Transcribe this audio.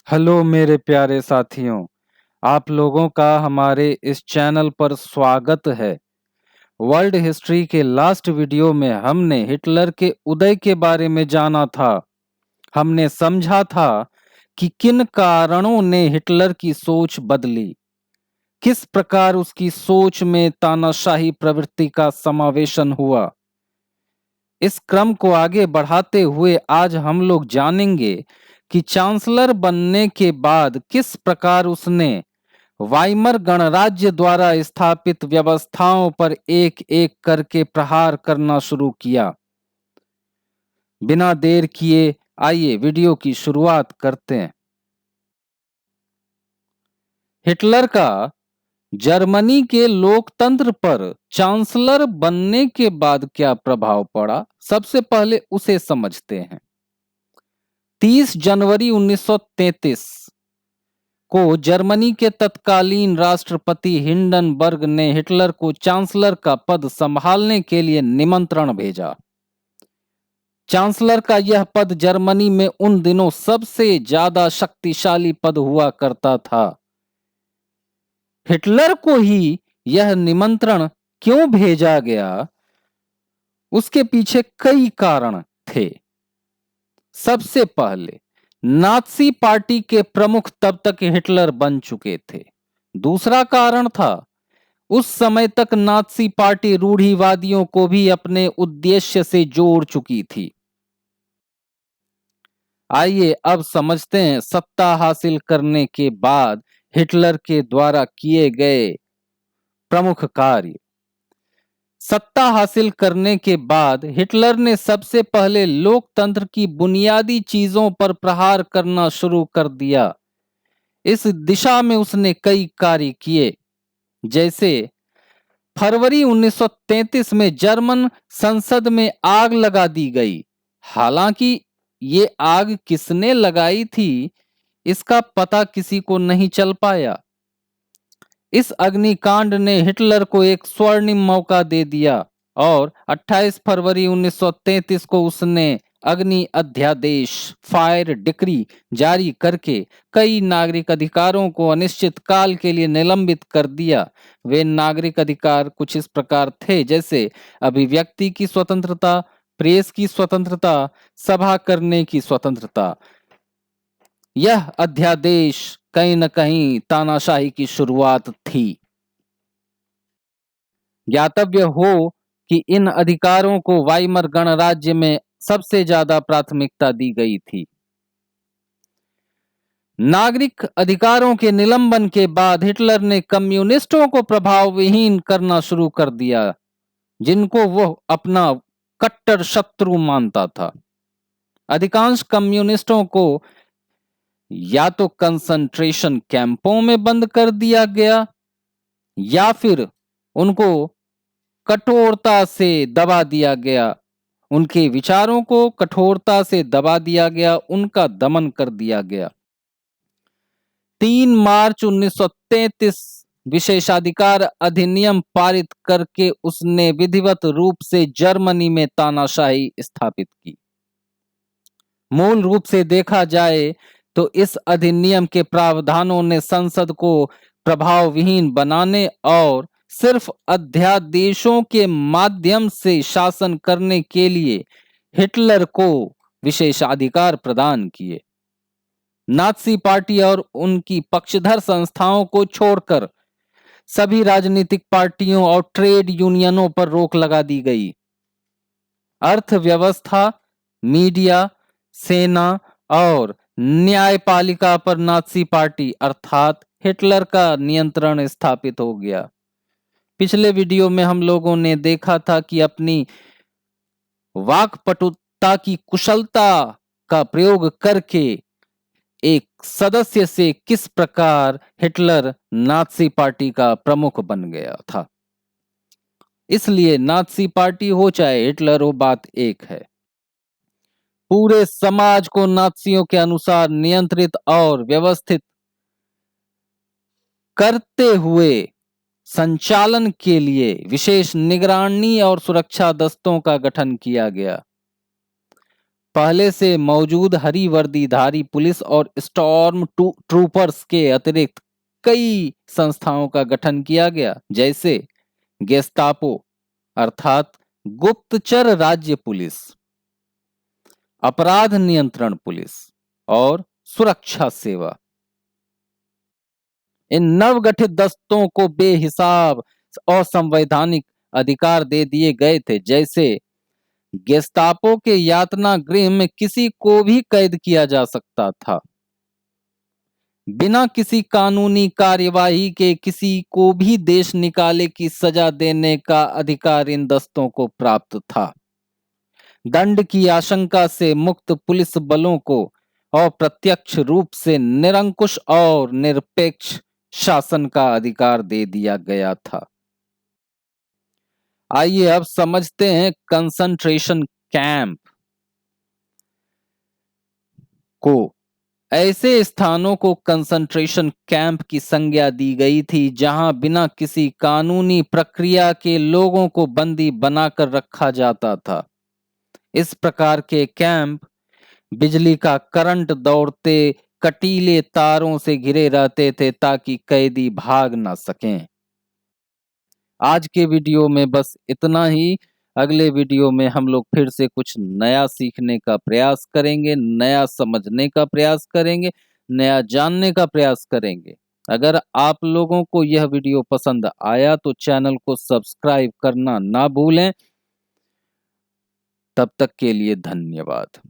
Hello मेरे प्यारे साथियों, आप लोगों का हमारे इस चैनल पर स्वागत है। वर्ल्ड हिस्ट्री के लास्ट वीडियो में हमने हिटलर के उदय के बारे में जाना था। हमने समझा था कि किन कारणों ने हिटलर की सोच बदली, किस प्रकार उसकी सोच में तानाशाही प्रवृत्ति का समावेशन हुआ। इस क्रम को आगे बढ़ाते हुए आज हम लोग जानेंगे कि चांसलर बनने के बाद किस प्रकार उसने वाइमर गणराज्य द्वारा स्थापित व्यवस्थाओं पर एक एक करके प्रहार करना शुरू किया। बिना देर किए आइए वीडियो की शुरुआत करते हैं। हिटलर का जर्मनी के लोकतंत्र पर चांसलर बनने के बाद क्या प्रभाव पड़ा, सबसे पहले उसे समझते हैं। 30 जनवरी 1933 को जर्मनी के तत्कालीन राष्ट्रपति हिंडनबर्ग ने हिटलर को चांसलर का पद संभालने के लिए निमंत्रण भेजा। चांसलर का यह पद जर्मनी में उन दिनों सबसे ज्यादा शक्तिशाली पद हुआ करता था। हिटलर को ही यह निमंत्रण क्यों भेजा गया, उसके पीछे कई कारण थे। सबसे पहले, नात्सी पार्टी के प्रमुख तब तक हिटलर बन चुके थे। दूसरा कारण था, उस समय तक नात्सी पार्टी रूढ़िवादियों को भी अपने उद्देश्य से जोड़ चुकी थी। आइए अब समझते हैं सत्ता हासिल करने के बाद हिटलर के द्वारा किए गए प्रमुख कार्य। सत्ता हासिल करने के बाद हिटलर ने सबसे पहले लोकतंत्र की बुनियादी चीजों पर प्रहार करना शुरू कर दिया। इस दिशा में उसने कई कार्य किए, जैसे फरवरी 1933 में जर्मन संसद में आग लगा दी गई। हालांकि ये आग किसने लगाई थी, इसका पता किसी को नहीं चल पाया। इस अग्निकांड ने हिटलर को एक स्वर्णिम मौका दे दिया और 28 फरवरी 1933 को उसने अग्नि अध्यादेश फायर डिक्री जारी करके कई नागरिक अधिकारों को अनिश्चित काल के लिए निलंबित कर दिया। वे नागरिक अधिकार कुछ इस प्रकार थे, जैसे अभिव्यक्ति की स्वतंत्रता, प्रेस की स्वतंत्रता, सभा करने की स्वतंत्रता। यह अध्यादेश कहीं न कहीं तानाशाही की शुरुआत थी। ज्ञातव्य हो कि इन अधिकारों को वाइमर गणराज्य में सबसे ज्यादा प्राथमिकता दी गई थी। नागरिक अधिकारों के निलंबन के बाद हिटलर ने कम्युनिस्टों को प्रभावहीन करना शुरू कर दिया, जिनको वह अपना कट्टर शत्रु मानता था। अधिकांश कम्युनिस्टों को या तो कंसंट्रेशन कैंपों में बंद कर दिया गया या फिर उनको कठोरता से दबा दिया गया। उनके विचारों को कठोरता से दबा दिया गया, उनका दमन कर दिया गया। 3 मार्च 1933 विशेषाधिकार अधिनियम पारित करके उसने विधिवत रूप से जर्मनी में तानाशाही स्थापित की। मूल रूप से देखा जाए तो इस अधिनियम के प्रावधानों ने संसद को प्रभावहीन बनाने और सिर्फ अध्यादेशों के माध्यम से शासन करने के लिए हिटलर को विशेषाधिकार प्रदान किए। नात्सी पार्टी और उनकी पक्षधर संस्थाओं को छोड़कर सभी राजनीतिक पार्टियों और ट्रेड यूनियनों पर रोक लगा दी गई। अर्थव्यवस्था, मीडिया, सेना और न्यायपालिका पर नात्सी पार्टी अर्थात हिटलर का नियंत्रण स्थापित हो गया। पिछले वीडियो में हम लोगों ने देखा था कि अपनी वाक्पटुता की कुशलता का प्रयोग करके एक सदस्य से किस प्रकार हिटलर नात्सी पार्टी का प्रमुख बन गया था। इसलिए नात्सी पार्टी हो चाहे हिटलर हो, बात एक है। पूरे समाज को नात्सियों के अनुसार नियंत्रित और व्यवस्थित करते हुए संचालन के लिए विशेष निगरानी और सुरक्षा दस्तों का गठन किया गया। पहले से मौजूद हरी वर्दीधारी पुलिस और स्टॉर्म ट्रूपर्स के अतिरिक्त कई संस्थाओं का गठन किया गया, जैसे गेस्टापो अर्थात गुप्तचर राज्य पुलिस, अपराध नियंत्रण पुलिस और सुरक्षा सेवा। इन नवगठित दस्तों को बेहिसाब असंवैधानिक अधिकार दे दिए गए थे, जैसे गेस्टापो के यातना गृह में किसी को भी कैद किया जा सकता था। बिना किसी कानूनी कार्यवाही के किसी को भी देश निकाले की सजा देने का अधिकार इन दस्तों को प्राप्त था। दंड की आशंका से मुक्त पुलिस बलों को अप्रत्यक्ष रूप से निरंकुश और निरपेक्ष शासन का अधिकार दे दिया गया था। आइए अब समझते हैं कंसंट्रेशन कैंप को। ऐसे स्थानों को कंसंट्रेशन कैंप की संज्ञा दी गई थी जहां बिना किसी कानूनी प्रक्रिया के लोगों को बंदी बनाकर रखा जाता था। इस प्रकार के कैंप बिजली का करंट दौड़ते कटीले तारों से घिरे रहते थे ताकि कैदी भाग ना सकें। आज के वीडियो में बस इतना ही। अगले वीडियो में हम लोग फिर से कुछ नया सीखने का प्रयास करेंगे, नया समझने का प्रयास करेंगे, नया जानने का प्रयास करेंगे। अगर आप लोगों को यह वीडियो पसंद आया तो चैनल को सब्सक्राइब करना ना भूलें। तब तक के लिए धन्यवाद।